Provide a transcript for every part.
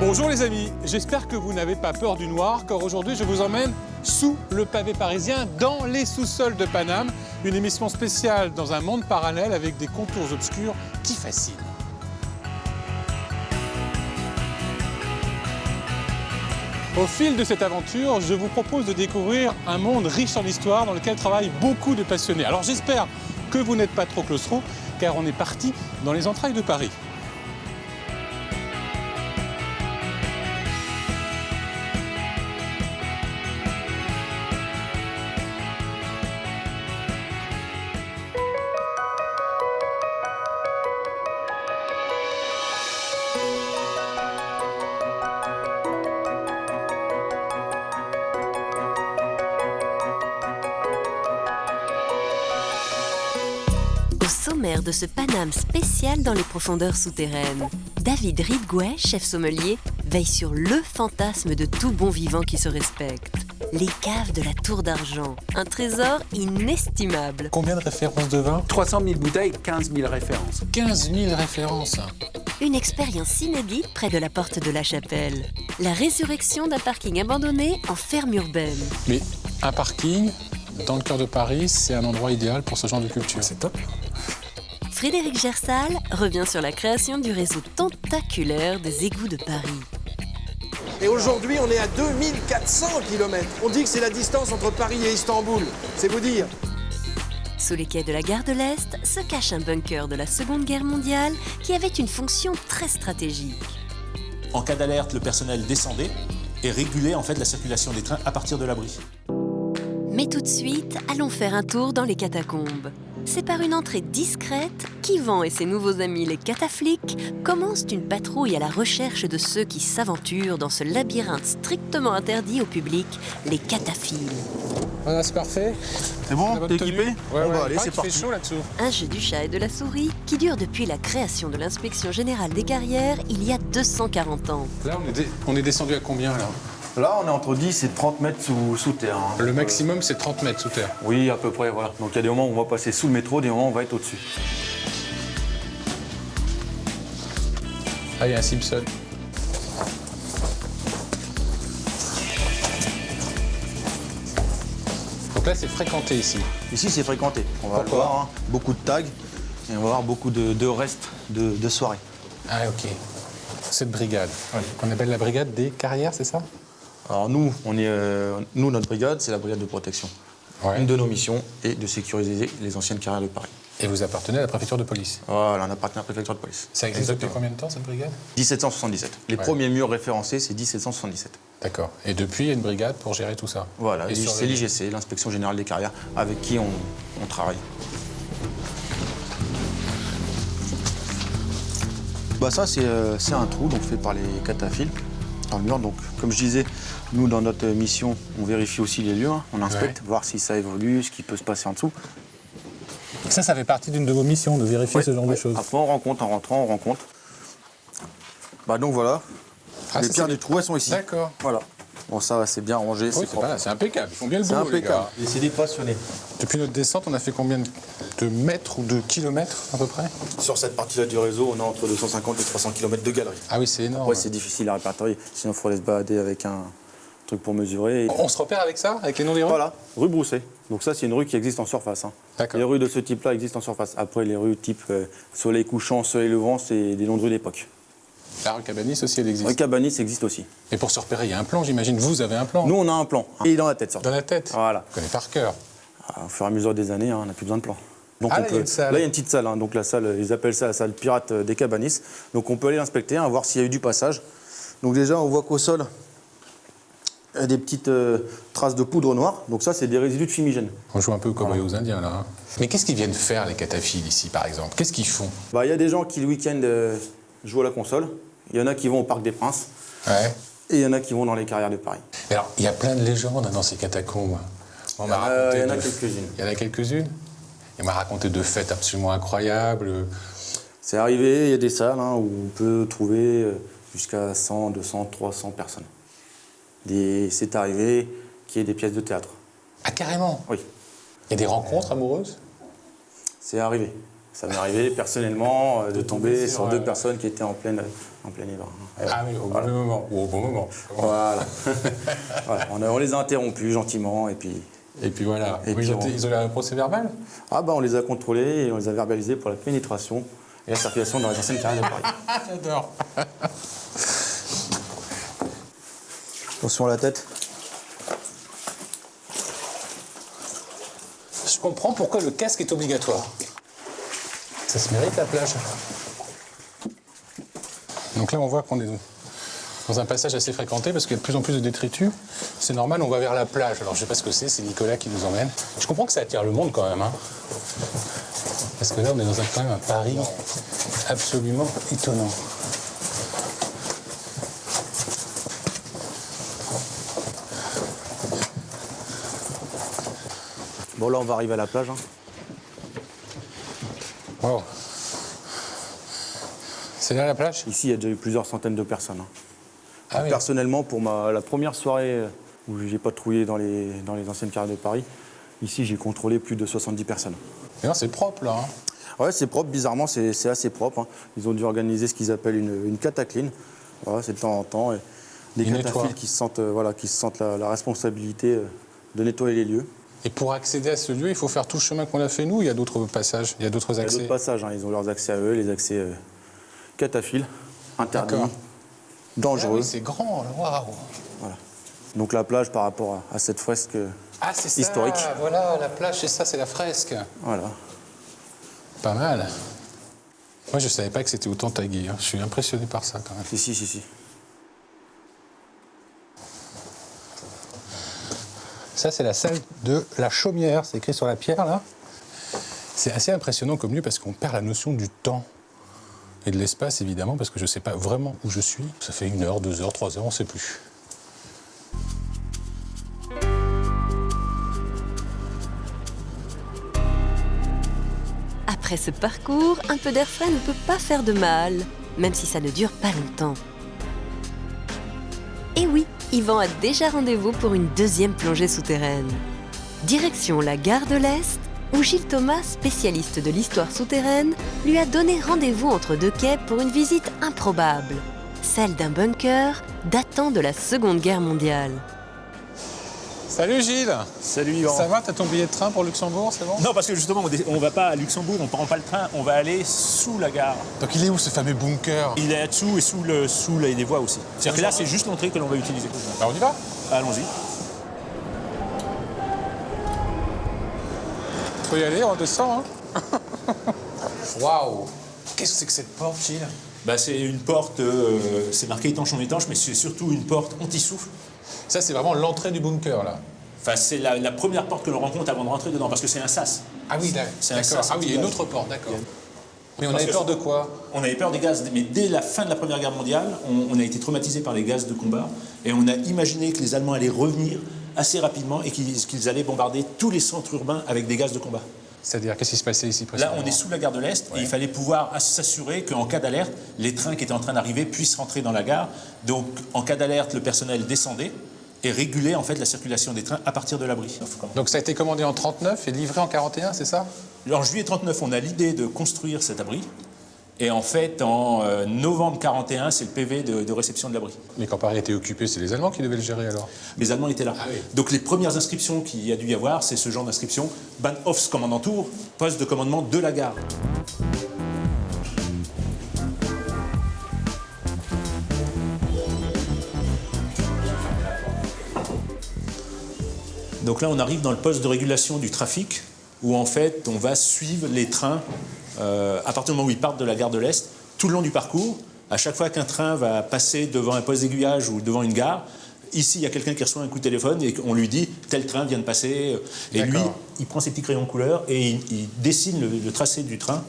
Bonjour les amis, j'espère que vous n'avez pas peur du noir, car aujourd'hui je vous emmène sous le pavé parisien, dans les sous-sols de Paname, une émission spéciale dans un monde parallèle avec des contours obscurs qui fascinent. Au fil de cette aventure, je vous propose de découvrir un monde riche en histoire dans lequel travaillent beaucoup de passionnés. Alors j'espère que vous n'êtes pas trop claustro, car on est parti dans les entrailles de Paris. Au sommaire de ce Paname spécial dans les profondeurs souterraines, David Ridgway, chef sommelier, veille sur le fantasme de tout bon vivant qui se respecte. Les caves de la Tour d'Argent, un trésor inestimable. Combien de références de vin? 300 000 bouteilles, 15 000 références. 15 000 références. Une expérience inédite près de la porte de la Chapelle. La résurrection d'un parking abandonné en ferme urbaine. Mais un parking dans le cœur de Paris, c'est un endroit idéal pour ce genre de culture. C'est top. Frédéric Gersal revient sur la création du réseau tentaculaire des égouts de Paris. Et aujourd'hui, on est à 2400 km. On dit que c'est la distance entre Paris et Istanbul. C'est vous dire. Sous les quais de la gare de l'Est se cache un bunker de la Seconde Guerre mondiale qui avait une fonction très stratégique. En cas d'alerte, le personnel descendait et régulait en fait la circulation des trains à partir de l'abri. Mais tout de suite, allons faire un tour dans les catacombes. C'est par une entrée discrète qu'Yvan et ses nouveaux amis les cataflics commencent une patrouille à la recherche de ceux qui s'aventurent dans ce labyrinthe strictement interdit au public, les cataphiles. Voilà, c'est parfait. C'est bon, La t'es bonne équipé? tenue. Bon, Ouais, bah, allez, il c'est paraît qu'il parti. fait chaud là-dessous. Un jeu du chat et de la souris qui dure depuis la création de l'inspection générale des carrières il y a 240 ans. Là, on est descendu à combien là? Là, on est entre 10 et 30 mètres sous terre. Hein. Le maximum, c'est 30 mètres sous terre. Oui, à peu près, voilà. Donc il y a des moments où on va passer sous le métro, des moments où on va être au-dessus. Ah, il y a un Simpson. Donc là, c'est fréquenté ici. Ici, c'est fréquenté. On va le Pourquoi? voir, hein. Beaucoup de tags et on va voir beaucoup de restes de soirées. Ah, ok. Cette brigade, qu'on appelle la brigade des carrières, c'est ça? Alors nous, notre brigade, c'est la brigade de protection. Ouais. Une de nos missions est de sécuriser les anciennes carrières de Paris. Et vous appartenez à la préfecture de police. Voilà, on appartient à la préfecture de police. Ça existe depuis Exactement. combien de temps, cette brigade? 1777. Les Ouais. premiers murs référencés, c'est 1777. D'accord. Et depuis, il y a une brigade pour gérer tout ça. Voilà, Et c'est surveiller. l'IGC, l'Inspection Générale des Carrières, avec qui on travaille. Bah ça, c'est un trou donc, fait par les cataphiles dans le mur. Donc, comme je disais, nous, dans notre mission, on vérifie aussi les lieux. Hein. On inspecte, voir si ça évolue, ce qui peut se passer en dessous. Ça fait partie d'une de vos missions, de vérifier Ouais, ce genre de ouais. choses. Après, on rencontre, en rentrant, on rencontre. Bah donc voilà, Ah, les ça, pierres c'est du trou, elles sont ici. D'accord. Voilà. Bon, ça, c'est bien rangé, Oui, c'est c'est propre. pas là, c'est impeccable. Ils font bien le C'est boulot, les impeccable. gars. Et c'est des passionnés. Depuis notre descente, on a fait combien de mètres ou de kilomètres, à peu près? Sur cette partie-là du réseau, on a entre 250 et 300 km de galerie. Ah oui, c'est énorme. Après, c'est difficile à répertorier, sinon il faudrait se balader avec un truc pour mesurer. Et... On se repère avec ça, avec les noms des rues? Voilà, rue Brousset. Donc ça, c'est une rue qui existe en surface. Hein. D'accord. Les rues de ce type-là existent en surface. Après, les rues type soleil couchant, soleil levant, c'est des noms de rues d'époque. La rue Cabanis aussi, elle existe. Rue Cabanis existe aussi. Et pour se repérer, il y a un plan, j'imagine. Vous avez un plan? Nous, on a un plan. Il est dans la tête, surtout. Dans la tête? Voilà. On connaît par cœur. Au fur et à mesure des années, hein, on n'a plus besoin de plan. Donc Ah, on là, il y a une salle. Là, il y a une petite salle. Hein. Donc la salle, ils appellent ça la salle pirate des Cabanis. Donc on peut aller l'inspecter, hein, voir s'il y a eu du passage. Donc déjà, on voit qu'au sol, il y a des petites traces de poudre noire. Donc ça, c'est des résidus de fumigène. On joue un peu comme aux Indiens, là. Hein. Mais qu'est-ce qu'ils viennent faire, les cataphiles, ici, par exemple? Qu'est-ce qu'ils font? Bah, il y a des gens qui, le week-end, jouent à la console. Il y en a qui vont au Parc des Princes. Ouais. Et il y en a qui vont dans les carrières de Paris. Mais alors, il y a plein de légendes dans ces catacombes. On m'a raconté il y en a de- quelques-unes. Il y en a quelques-unes? Il m'a raconté de fêtes absolument incroyables. C'est arrivé, il y a des salles hein, où on peut trouver jusqu'à 100, 200, 300 personnes. C'est arrivé qu'il y ait des pièces de théâtre. Ah, carrément? Oui, Il y a des rencontres amoureuses? c'est arrivé. Ça m'est arrivé personnellement de tomber sur sur, 2 personnes qui étaient en plein hiver. Ah oui, au bon moment. Ou au bon moment. Voilà. Voilà. On les a interrompus gentiment et puis... Et puis voilà. Et puis ils ont eu un procès verbal? Ah bah on les a contrôlés et on les a verbalisés pour la pénétration et la circulation dans les anciennes carrières de Paris. Ah, j'adore. Attention à la tête. Je comprends pourquoi le casque est obligatoire. Ça se mérite la plage. Donc là, on voit qu'on est dans un passage assez fréquenté parce qu'il y a de plus en plus de détritus. C'est normal, on va vers la plage. Alors je sais pas ce que c'est Nicolas qui nous emmène. Je comprends que ça attire le monde quand même. Hein. Parce que là, on est dans quand même un Paris absolument étonnant. Bon là on va arriver à la plage. Hein. Wow. C'est là la plage? Ici il y a déjà eu plusieurs centaines de personnes. Hein. Ah oui. Personnellement pour la première soirée où j'ai patrouillé dans les anciennes carrières de Paris, ici j'ai contrôlé plus de 70 personnes. Mais non, c'est propre là. Hein. Ouais c'est propre, bizarrement c'est assez propre. Hein. Ils ont dû organiser ce qu'ils appellent une catacline. Voilà, c'est de temps en temps. Et des cataphiles qui se sentent, la responsabilité de nettoyer les lieux. Et pour accéder à ce lieu, il faut faire tout le chemin qu'on a fait nous, il y a d'autres passages, il y a d'autres accès. Il y a d'autres passages, hein. Ils ont leurs accès à eux, les accès cataphiles, interdits, dangereux. Ah oui, c'est grand, là. Waouh. Voilà. Donc la plage par rapport à cette fresque C'est historique. ça, voilà, la plage, c'est ça, c'est la fresque. Voilà. Pas mal. Moi, je savais pas que c'était autant tagué. Hein. Je suis impressionné par ça, quand même. Si. Ça, c'est la salle de la chaumière. C'est écrit sur la pierre, là. C'est assez impressionnant comme lieu parce qu'on perd la notion du temps. Et de l'espace, évidemment, parce que je ne sais pas vraiment où je suis. Ça fait 1 heure, 2 heures, 3 heures, on ne sait plus. Après ce parcours, un peu d'air frais ne peut pas faire de mal, même si ça ne dure pas longtemps. Et oui, Yvan a déjà rendez-vous pour une deuxième plongée souterraine. Direction la gare de l'Est, où Gilles Thomas, spécialiste de l'histoire souterraine, lui a donné rendez-vous entre 2 quais pour une visite improbable, celle d'un bunker datant de la Seconde Guerre mondiale. Salut Gilles. Salut Yvan. Ça va, t'as ton billet de train pour Luxembourg, c'est bon? Non, parce que justement, on va pas à Luxembourg, on ne prend pas le train, on va aller sous la gare. Donc il est où ce fameux bunker? Il est là-dessous et sous les voies aussi. C'est-à-dire que là, c'est juste l'entrée que l'on va utiliser. Bah, on y va? Allons-y. Faut y aller, on descend. Hein. Waouh! Qu'est-ce que c'est que cette porte, Gilles? Bah, c'est une porte, c'est marqué étanche en étanche, mais c'est surtout une porte anti-souffle. Ça, c'est vraiment l'entrée du bunker, là. Enfin, c'est la première porte que l'on rencontre avant de rentrer dedans, parce que c'est un sas. Ah oui, C'est un d'accord. sas Ah oui, il y a une anti-gaz. autre porte, d'accord. Mais on Parce avait que peur de quoi? On avait peur des gaz, mais dès la fin de la Première Guerre mondiale, on a été traumatisé par les gaz de combat, et on a imaginé que les Allemands allaient revenir assez rapidement et qu'ils allaient bombarder tous les centres urbains avec des gaz de combat. C'est-à-dire, qu'est-ce qui se passait ici Là, précisément? on est sous la gare de l'Est et il fallait pouvoir s'assurer qu'en cas d'alerte, les trains qui étaient en train d'arriver puissent rentrer dans la gare. Donc, en cas d'alerte, le personnel descendait et régulait en fait la circulation des trains à partir de l'abri. Donc ça a été commandé en 39 et livré en 41, c'est ça? En juillet 39, on a l'idée de construire cet abri. Et en fait, en novembre 41, c'est le PV de réception de l'abri. Mais quand Paris était occupé, c'est les Allemands qui devaient le gérer alors? Les Allemands étaient là. Ah oui. Donc les premières inscriptions qu'il y a dû y avoir, c'est ce genre d'inscription. Bahnhofskommandantur, poste de commandement de la gare. Donc là, on arrive dans le poste de régulation du trafic, où en fait, on va suivre les trains à partir du moment où ils partent de la gare de l'Est, tout le long du parcours. À chaque fois qu'un train va passer devant un poste d'aiguillage ou devant une gare, ici, il y a quelqu'un qui reçoit un coup de téléphone et on lui dit « tel train vient de passer ». Et lui, il prend ses petits crayons couleur et il dessine le tracé du train.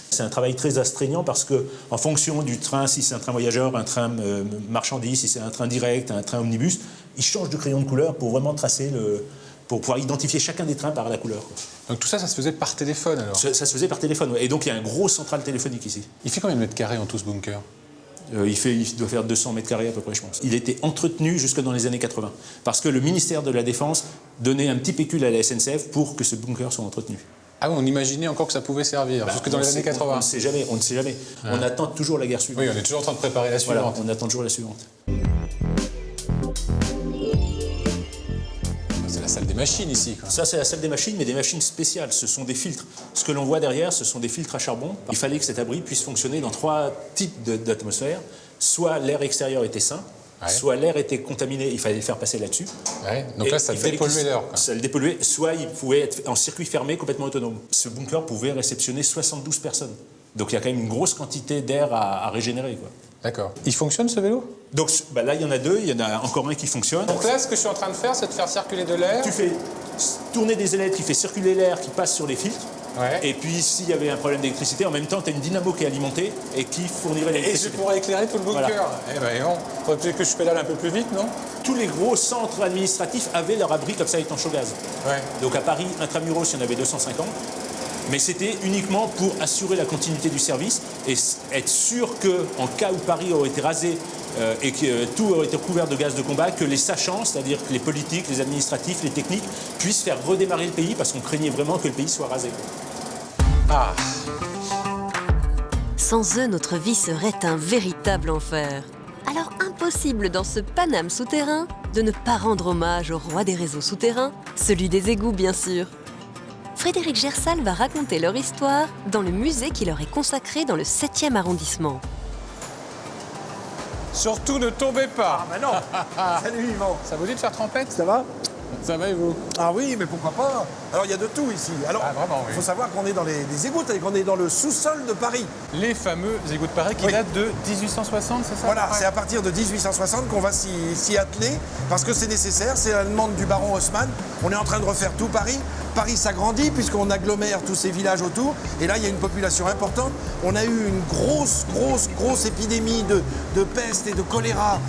C'est un travail très astreignant parce qu'en fonction du train, si c'est un train voyageur, un train marchandise, si c'est un train direct, un train omnibus, il change de crayon de couleur pour vraiment tracer pour pouvoir identifier chacun des trains par la couleur. Donc tout ça, ça se faisait par téléphone alors? Ça se faisait par téléphone, ouais. Et donc il y a un gros central téléphonique ici. Il fait combien de mètres carrés en tout ce bunker? Il doit faire 200 mètres carrés à peu près, je pense. Il était entretenu jusque dans les années 80. Parce que le ministère de la Défense donnait un petit pécule à la SNCF pour que ce bunker soit entretenu. Ah oui, on imaginait encore que ça pouvait servir, jusque dans les années 80. On ne sait jamais, on ne sait jamais. On attend toujours la guerre suivante. Oui, on est toujours en train de préparer la Voilà, suivante. on attend toujours la suivante. C'est la salle des machines ici, quoi. Ça, c'est la salle des machines, mais des machines spéciales. Ce sont des filtres. Ce que l'on voit derrière, ce sont des filtres à charbon. Il fallait que cet abri puisse fonctionner dans 3 types d'atmosphères. Soit l'air extérieur était sain, soit l'air était contaminé, il fallait le faire passer là-dessus. Ouais, donc là, ça dépolluait l'air, quoi. Ça le dépolluait, soit il pouvait être en circuit fermé, complètement autonome. Ce bunker pouvait réceptionner 72 personnes. Donc il y a quand même une grosse quantité d'air à régénérer, quoi. D'accord. Il fonctionne, ce vélo? Donc là, il y en a 2, il y en a encore un qui fonctionne. Donc là, ce que je suis en train de faire, c'est de faire circuler de l'air. Tu fais tourner des ailettes qui fait circuler l'air qui passe sur les filtres. Ouais. Et puis, s'il y avait un problème d'électricité, en même temps, tu as une dynamo qui est alimentée et qui fournirait Et je l'électricité. pourrais éclairer tout le bunker. Voilà. Eh ben non, faudrait peut-être que je pédale un peu plus vite, non? Tous les gros centres administratifs avaient leur abri comme ça étanche au gaz. Ouais. Donc à Paris, intramuros, il y en avait 250. Mais c'était uniquement pour assurer la continuité du service et être sûr qu'en cas où Paris aurait été rasé et que tout aurait été couvert de gaz de combat, que les sachants, c'est-à-dire que les politiques, les administratifs, les techniques, puissent faire redémarrer le pays parce qu'on craignait vraiment que le pays soit rasé. Ah, Sans eux, notre vie serait un véritable enfer. Alors impossible dans ce Paname souterrain de ne pas rendre hommage au roi des réseaux souterrains, celui des égouts bien sûr. Frédéric Gersal va raconter leur histoire dans le musée qui leur est consacré dans le 7e arrondissement. surtout ne tombez pas. Ah bah non. Salut Yvan. Ça vous dit de faire trempette? Ça va? Ça va et vous? Ah oui, mais pourquoi pas? Alors il y a de tout ici. Alors, Ah, vraiment, oui. il faut savoir qu'on est dans les égouts, et qu'on est dans le sous-sol de Paris. Les fameux égouts de Paris qui Oui. datent de 1860, c'est ça? Voilà, Ouais. c'est à partir de 1860 qu'on va s'y atteler, parce que c'est nécessaire, c'est la demande du baron Haussmann. On est en train de refaire tout Paris. Paris s'agrandit puisqu'on agglomère tous ces villages autour. Et là, il y a une population importante. On a eu une grosse épidémie de peste et de choléra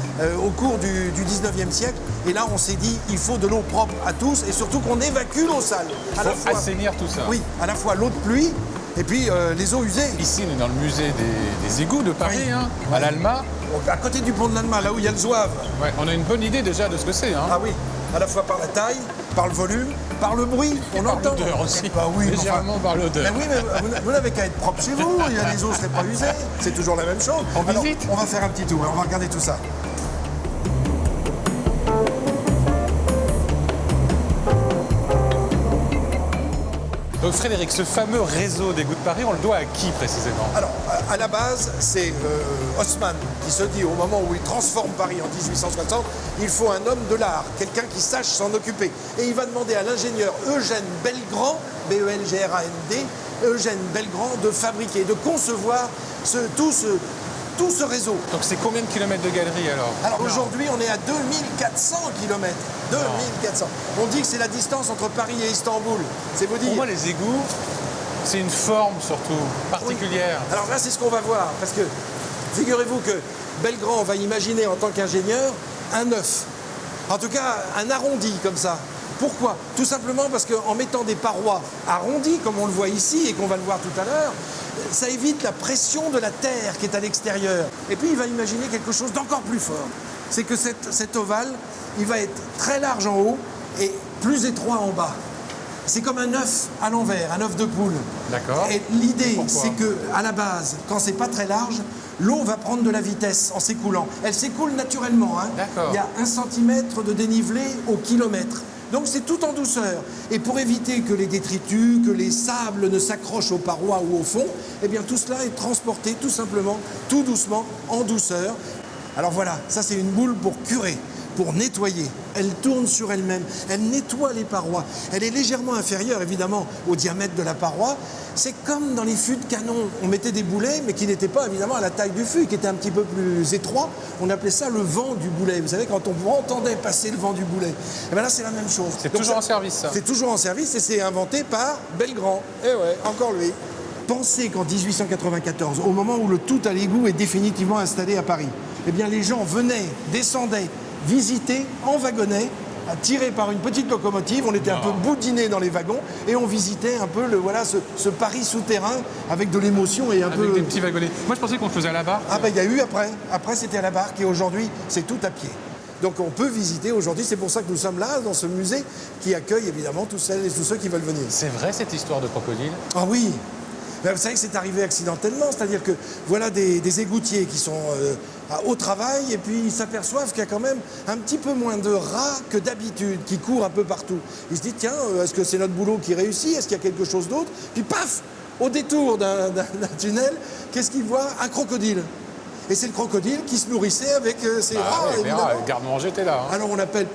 au cours du 19e siècle. Et là, on s'est dit, il faut de l'eau propre à tous et surtout qu'on évacue l'eau sale. Il faut assainir tout ça. Oui, à la fois l'eau de pluie et puis les eaux usées. Ici, on est dans le musée des égouts de Paris, Oui. hein, à l'Alma. À côté du pont de l'Alma, là où il y a le Zouave. Ouais, on a une bonne idée déjà de ce que c'est. Hein. Ah oui, à la fois par la taille, par le volume, par le bruit, on par entend. l'odeur aussi. Bah oui, mais Légèrement par l'odeur. Mais oui, mais vous n'avez qu'à être propre chez vous, les eaux ne seraient pas usées, c'est toujours la même chose. On Alors, visite. on va faire un petit tour, on va regarder tout ça. Donc Frédéric, ce fameux réseau d'égouts de Paris, on le doit à qui précisément? Alors, à la base, c'est Haussmann qui se dit, au moment où il transforme Paris en 1860, il faut un homme de l'art, quelqu'un qui sache s'en occuper. Et il va demander à l'ingénieur Eugène Belgrand, B-E-L-G-R-A-N-D, Eugène Belgrand, de fabriquer, de concevoir tout ce réseau. Donc c'est combien de kilomètres de galerie alors? Alors Non. aujourd'hui, on est à 2400 km. 2400. On dit que c'est la distance entre Paris et Istanbul. C'est vous dire. Pour moi, les égouts, c'est une forme surtout particulière. Oui. Alors là, c'est ce qu'on va voir. Parce que figurez-vous que Belgrand va imaginer en tant qu'ingénieur un œuf. En tout cas, un arrondi comme ça. Pourquoi? Tout simplement parce qu'en mettant des parois arrondies, comme on le voit ici et qu'on va le voir tout à l'heure, ça évite la pression de la terre qui est à l'extérieur. Et puis il va imaginer quelque chose d'encore plus fort. C'est que cet ovale, il va être très large en haut et plus étroit en bas. C'est comme un œuf à l'envers, un œuf de poule. D'accord. Et l'idée, Pourquoi? c'est que à la base, quand c'est pas très large, l'eau va prendre de la vitesse en s'écoulant. Elle s'écoule naturellement. Hein. D'accord. Il y a 1 centimètre de dénivelé au kilomètre. Donc c'est tout en douceur. Et pour éviter que les détritus, que les sables ne s'accrochent aux parois ou au fond, eh bien tout cela est transporté tout simplement, tout doucement, en douceur. Alors voilà, ça c'est une boule pour curer, pour nettoyer. Elle tourne sur elle-même, elle nettoie les parois. Elle est légèrement inférieure évidemment au diamètre de la paroi. C'est comme dans les fûts de canon. On mettait des boulets, mais qui n'étaient pas évidemment à la taille du fût, qui était un petit peu plus étroit. On appelait ça le vent du boulet. Vous savez, quand on entendait passer le vent du boulet. Et bien là, c'est la même chose. C'est Donc toujours en service, ça. C'est toujours en service et c'est inventé par Belgrand. Eh ouais, encore lui. Pensez qu'en 1894, au moment où le tout à l'égout est définitivement installé à Paris, eh bien les gens venaient, descendaient, visitaient en wagonnet, tirés par une petite locomotive. On était un peu boudinés dans les wagons et on visitait un peu ce Paris souterrain avec de l'émotion et un Avec peu... des petits wagonnets. Moi, je pensais qu'on le faisait à la barre. Ah ben il y a eu après. Après c'était à la barque et aujourd'hui c'est tout à pied. Donc on peut visiter aujourd'hui, c'est pour ça que nous sommes là, dans ce musée qui accueille évidemment tous celles et tous ceux qui veulent venir. C'est vrai cette histoire de crocodile? Ah oui, mais vous savez que c'est arrivé accidentellement, c'est-à-dire que voilà des égoutiers qui sont au travail et puis ils s'aperçoivent qu'il y a quand même un petit peu moins de rats que d'habitude qui courent un peu partout. Ils se disent tiens, est-ce que c'est notre boulot qui réussit? Est-ce qu'il y a quelque chose d'autre? Puis paf, au détour d'un tunnel, qu'est-ce qu'ils voient? Un crocodile. Et c'est le crocodile qui se nourrissait avec ces rats, ouais, évidemment. le garde-manger était là. Hein. Alors on appelle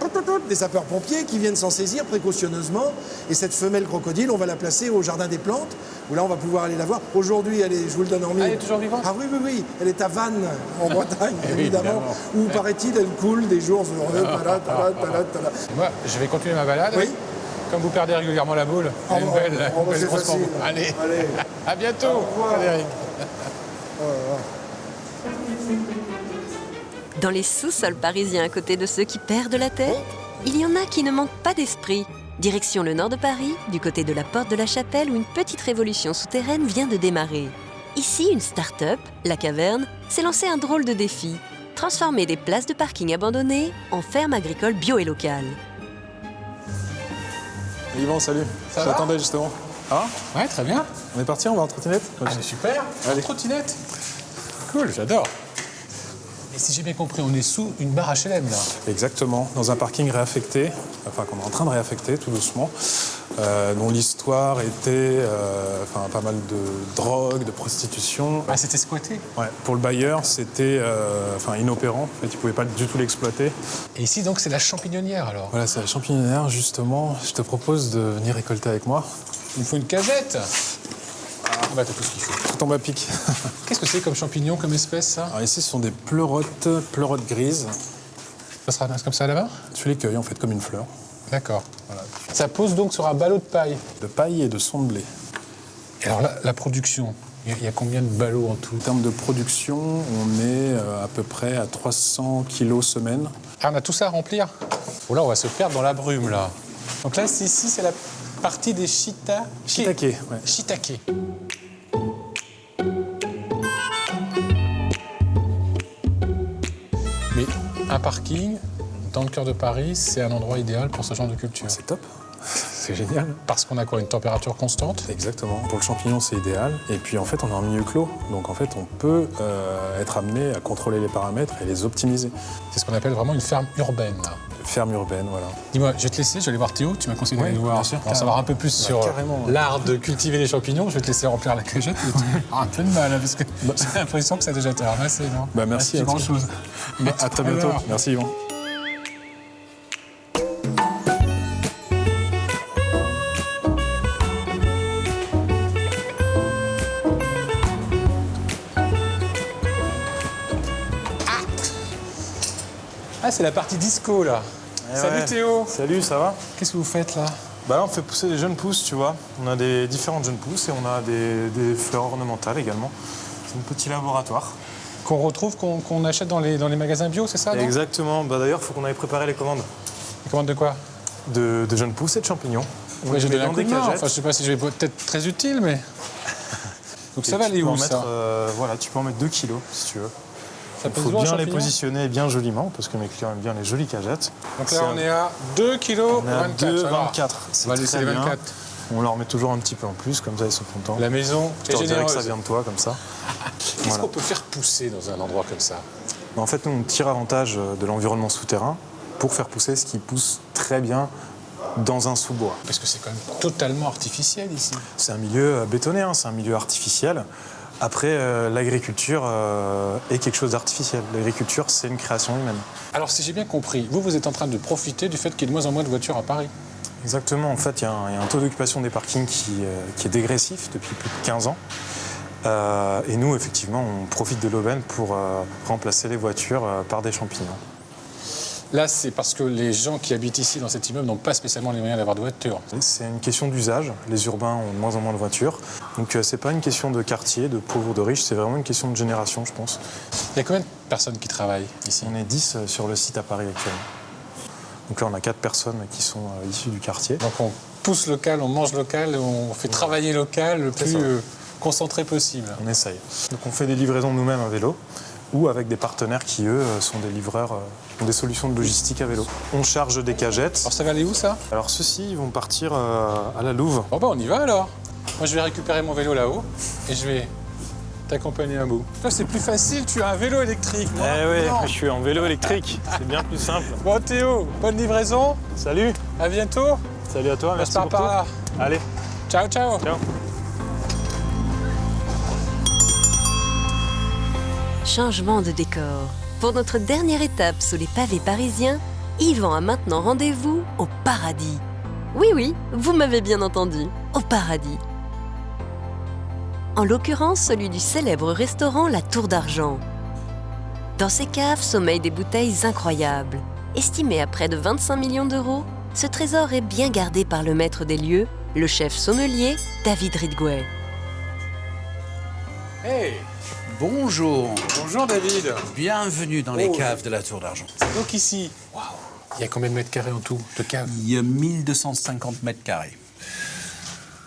des sapeurs-pompiers qui viennent s'en saisir précautionneusement. Et cette femelle crocodile, on va la placer au jardin des plantes, où là on va pouvoir aller la voir. Aujourd'hui, je vous le donne en mille. Elle est toujours vivante? Ah oui, oui, oui. Elle est à Vannes, en Bretagne, Évidemment. évidemment. Où, paraît-il, elle coule des jours heureux. Moi, je vais continuer ma balade. Oui. Comme vous perdez régulièrement la boule, Oh, une belle, oh, belle c'est grosse facile. bambou. Allez, Allez. à bientôt, Au revoir. Frédéric. Dans les sous-sols parisiens à côté de ceux qui perdent la tête, il y en a qui ne manquent pas d'esprit. Direction le nord de Paris, du côté de la Porte de la Chapelle où une petite révolution souterraine vient de démarrer. Ici, une start-up, La Caverne, s'est lancée un drôle de défi. Transformer des places de parking abandonnées en ferme agricole bio et locale. Yvan, salut. Ça va J'attendais justement. Ah, Ouais, très bien. on est parti, on va en trottinette? Ah, mais super. Allez. Trottinette. Cool, j'adore. Et si j'ai bien compris, on est sous une barre HLM là. Exactement, dans un parking réaffecté, enfin qu'on est en train de réaffecter tout doucement, dont l'histoire était pas mal de drogue, de prostitution. Ah, c'était squatté. Ouais, pour le bailleur, c'était inopérant, en fait, il ne pouvait pas du tout l'exploiter. Et ici, donc, c'est la champignonnière alors. Voilà, c'est la champignonnière, justement. Je te propose de venir récolter avec moi. Il me faut une cagette. Ah, bah, t'as tout ce qu'il faut. Tout tombe à pic. Qu'est-ce que c'est comme champignon, comme espèce, ça? Alors ici, ce sont des pleurotes grises. Ça sera comme ça là-bas? Tu les cueilles, en fait, comme une fleur. D'accord. Voilà. Ça pose donc sur un ballot de paille. De paille et de son de blé. Et alors, la production, il y a combien de ballots en tout? En termes de production, on est à peu près à 300 kilos semaine. Ah, on a tout ça à remplir? Oh là, on va se perdre dans la brume, là. Donc là, ici, c'est la partie des shiitake. Shiitake, ouais. Shiitake. Mais un parking, dans le cœur de Paris, c'est un endroit idéal pour ce genre de culture. C'est top. C'est génial. Parce qu'on a quoi, une température constante? Exactement. Pour le champignon, c'est idéal. Et puis, en fait, on est en milieu clos. Donc, en fait, on peut être amené à contrôler les paramètres et les optimiser. C'est ce qu'on appelle vraiment une ferme urbaine, là. Ferme urbaine, voilà. Dis-moi, je vais te laisser, je vais aller voir Théo. Tu m'as conseillé d'aller Oui, le voir bien sûr, pour en savoir un peu plus sur carrément. l'art de cultiver les champignons. Je vais te laisser remplir la cagette. Et tu un peu de mal, hein, parce que j'ai l'impression que ça a déjà été ramassé, non? Bah, merci Pas à toi. grand-chose. À très bientôt. Alors. Merci, Yvan. Ah, c'est la partie disco, là. Salut ouais. Théo. Salut, ça va? Qu'est-ce que vous faites, là? Bah là, on fait pousser des jeunes pousses, tu vois. On a des différentes jeunes pousses et on a des fleurs ornementales également. C'est un petit laboratoire. Qu'on retrouve, qu'on achète dans les magasins bio, c'est ça, non? Exactement. Bah d'ailleurs, il faut qu'on aille préparer les commandes Les commandes de quoi? de jeunes pousses et de champignons. On Ouais, les j'ai met donné un dans coup des de main. cagettes. Enfin, je sais pas si je vais être très utile, mais... Donc Et ça va tu aller peux en où, mettre, ça? Voilà, tu peux en mettre 2 kilos, si tu veux. Ça Il pèse faut lourd, un bien les champignon? positionner bien joliment, parce que mes clients aiment bien les jolies cagettes. Donc là, on est à 2 kg On est à 24. ça va. 2,24. On va laisser les 24. On leur met toujours un petit peu en plus, comme ça ils sont contents. La maison Je est leur dirais que ça généreuse. vient de toi, comme ça. Qu'est-ce Voilà. qu'on peut faire pousser dans un endroit comme ça? En fait, nous, on tire avantage de l'environnement souterrain pour faire pousser ce qui pousse très bien dans un sous-bois. Parce que c'est quand même totalement artificiel ici. C'est un milieu bétonné, hein, c'est un milieu artificiel. Après, l'agriculture est quelque chose d'artificiel. L'agriculture, c'est une création humaine. Alors, si j'ai bien compris, vous êtes en train de profiter du fait qu'il y ait de moins en moins de voitures à Paris. Exactement. En fait, il y a un taux d'occupation des parkings qui est dégressif depuis plus de 15 ans. Et nous, effectivement, on profite de l'aubaine pour remplacer les voitures par des champignons. Là, c'est parce que les gens qui habitent ici, dans cet immeuble, n'ont pas spécialement les moyens d'avoir de voiture. C'est une question d'usage. Les urbains ont de moins en moins de voitures. Donc, c'est pas une question de quartier, de pauvres ou de riches, c'est vraiment une question de génération, je pense. Il y a combien de personnes qui travaillent ici? On est 10 sur le site à Paris actuellement. Donc là, on a 4 personnes qui sont issues du quartier. Donc on pousse local, on mange local, on fait travailler local le C'est plus ça. concentré possible. On essaye. Donc on fait des livraisons nous-mêmes à vélo. ou avec des partenaires qui, eux, sont des livreurs, ont des solutions de logistique à vélo. On charge des cagettes. Alors ça va aller où ça? Alors ceux-ci, ils vont partir à la Louve. Bon bah on y va alors. Moi je vais récupérer mon vélo là-haut et je vais t'accompagner un bout. Toi c'est plus facile, tu as un vélo électrique. Moi, oui, non. je suis en vélo électrique, c'est bien plus simple. Bon Théo, bonne livraison. Salut, À bientôt. salut à toi, Je merci pars pour par tout. là. Allez, Ciao ciao. ciao. Changement de décor. Pour notre dernière étape sous les pavés parisiens, Yvan a maintenant rendez-vous au paradis. Oui, vous m'avez bien entendu, au paradis. En l'occurrence, celui du célèbre restaurant La Tour d'Argent. Dans ces caves sommeillent des bouteilles incroyables. Estimées à près de 25 millions d'euros, ce trésor est bien gardé par le maître des lieux, le chef sommelier David Ridgway. Hey, Bonjour, bonjour David. bienvenue dans les caves de la Tour d'Argent. Donc ici, waouh, il y a combien de mètres carrés en tout de cave? Il y a 1250 mètres carrés.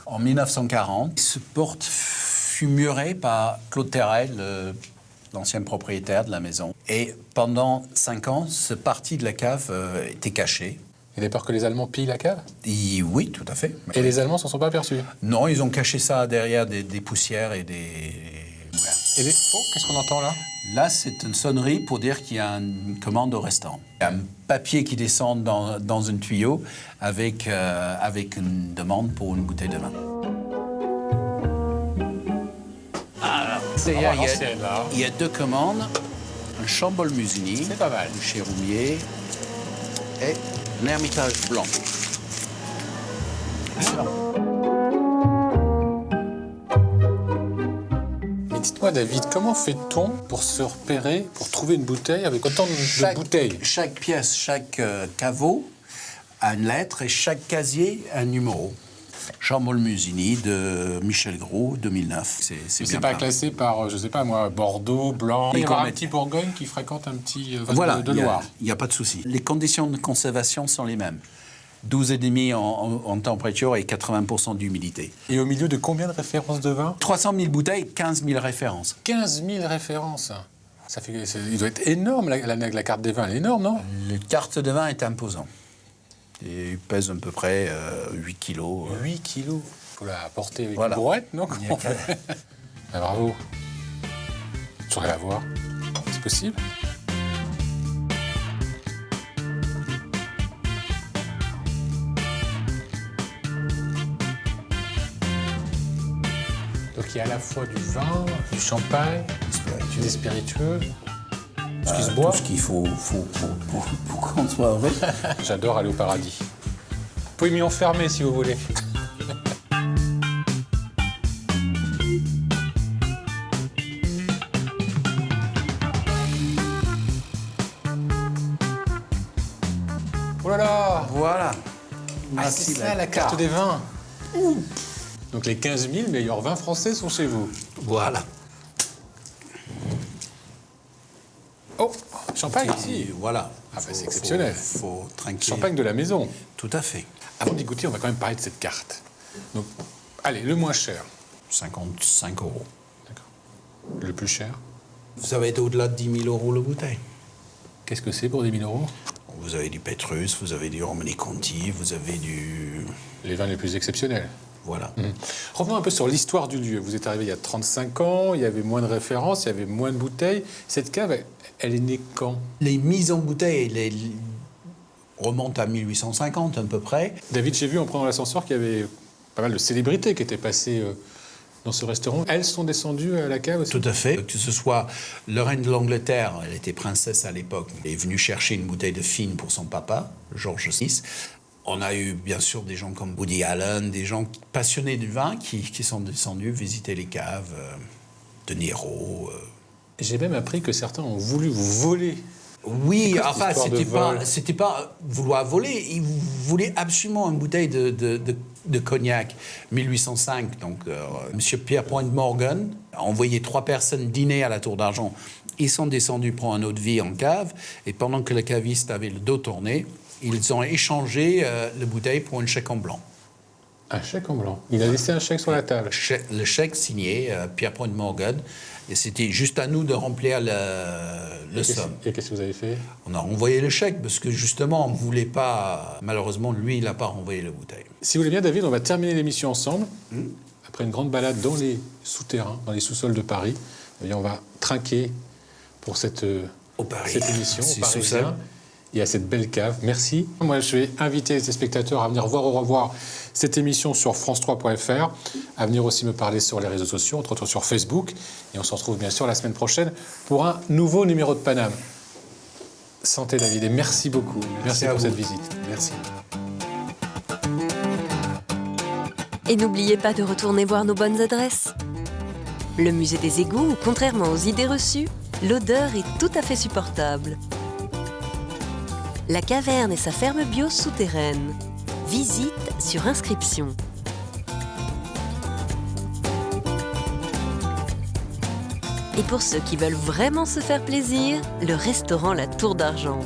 En 1940, ce porte fut muré par Claude Terrel, l'ancien propriétaire de la maison. Et pendant 5 ans, ce parti de la cave était caché. Il y a peur que les Allemands pillent la cave? Et oui, tout à fait. Et les Allemands s'en sont pas aperçus. Non, ils ont caché ça derrière des poussières et des... Et les... Oh, qu'est-ce qu'on entend là? Là, c'est une sonnerie pour dire qu'il y a une commande au restaurant. Il y a un papier qui descend dans un tuyau avec une demande pour une bouteille de vin. Alors, derrière, l'ancienne, là. il y a 2 commandes. Un Chambol Musigny, C'est pas mal. un Chéroumier et un Hermitage blanc. Mais dites-moi David, comment fait-on pour se repérer, pour trouver une bouteille avec autant de bouteilles? Chaque pièce, chaque caveau a une lettre et chaque casier a un numéro. Chambol Musigny de Michel Gros, 2009. C'est C'est bien pas parlé. classé par, je sais pas moi, Bordeaux, Blanc. Les Il y aura un comètes. petit Bourgogne qui fréquente un petit vin Voilà, de Loire. il n'y a pas de souci. Les conditions de conservation sont les mêmes. 12,5 en température et 80% d'humidité. Et au milieu de combien de références de vin? 300 000 bouteilles, 15 000 références. 15 000 références. Ça fait, il doit être énorme, la carte des vins, elle est énorme, non? La carte de vin est imposante. Et il pèse à peu près 8 kilos. 8 kilos. Il faut la porter avec Voilà. une brouette, non? Il y a Comment on fait? Ah, bravo. J'aurais à voir. C'est possible? Donc il y a à la fois du vin, du champagne, des spiritueux, ce qui se boit. Tout ce qu'il faut pour qu'on soit heureux. J'adore aller au paradis. Vous pouvez m'y enfermer si vous voulez. Oh là là! Voilà. Ah, c'est ça la carte des vins. Donc les 15 000 meilleurs vins français sont chez vous. Voilà. Oh, champagne ici. Et voilà. Ah bah, c'est exceptionnel. Faut trinquer. Champagne de la maison. Tout à fait. Avant d'y goûter, on va quand même parler de cette carte. Donc, allez, le moins cher. 55 €. D'accord. Le plus cher. Ça va être au-delà de 10 000 € la bouteille. Qu'est-ce que c'est pour 10 000 €? Vous avez du Pétrus, vous avez du Romanée Conti, vous avez du... Les vins les plus exceptionnels. Voilà. Revenons un peu sur l'histoire du lieu. Vous êtes arrivé il y a 35 ans, il y avait moins de références, il y avait moins de bouteilles. Cette cave, elle est née quand? Les mises en bouteille remontent à 1850 à peu près. David, j'ai vu en prenant l'ascenseur qu'il y avait pas mal de célébrités qui étaient passées dans ce restaurant. Elles sont descendues à la cave aussi? Tout à fait. Que ce soit la reine de l'Angleterre, elle était princesse à l'époque, elle est venue chercher une bouteille de fine pour son papa, George VI. On a eu bien sûr des gens comme Woody Allen, des gens passionnés du vin qui sont descendus visiter les caves, De Niro. J'ai même appris que certains ont voulu vous voler. Oui, quoi, cette enfin, histoire de c'était pas vouloir voler. Ils voulaient absolument une bouteille de cognac 1805. Donc, M. Pierre Pointe-Morgan a envoyé 3 personnes dîner à la Tour d'Argent. Ils sont descendus prendre un eau de vie en cave. Et pendant que le caviste avait le dos tourné, ils ont échangé la bouteille pour un chèque en blanc. Un chèque en blanc. Il a laissé un chèque sur la table. Le chèque signé, Pierre Morgan, et c'était juste à nous de remplir le somme. Et qu'est-ce que vous avez fait? On a renvoyé le chèque parce que justement, on ne voulait pas... Malheureusement, lui, il n'a pas renvoyé la bouteille. Si vous voulez bien, David, on va terminer l'émission ensemble. Après une grande balade dans les souterrains, dans les sous-sols de Paris, eh bien, on va trinquer pour cette émission au Parisien et à cette belle cave. Merci. Moi, je vais inviter les téléspectateurs à venir voir au revoir cette émission sur france3.fr, à venir aussi me parler sur les réseaux sociaux, entre autres sur Facebook. Et on se retrouve bien sûr la semaine prochaine pour un nouveau numéro de Paname. Santé, David, et merci beaucoup. Merci pour cette visite. Merci. Et n'oubliez pas de retourner voir nos bonnes adresses. Le musée des égouts, où, contrairement aux idées reçues, l'odeur est tout à fait supportable. La caverne et sa ferme bio souterraine. Visite sur inscription. Et pour ceux qui veulent vraiment se faire plaisir, le restaurant La Tour d'Argent.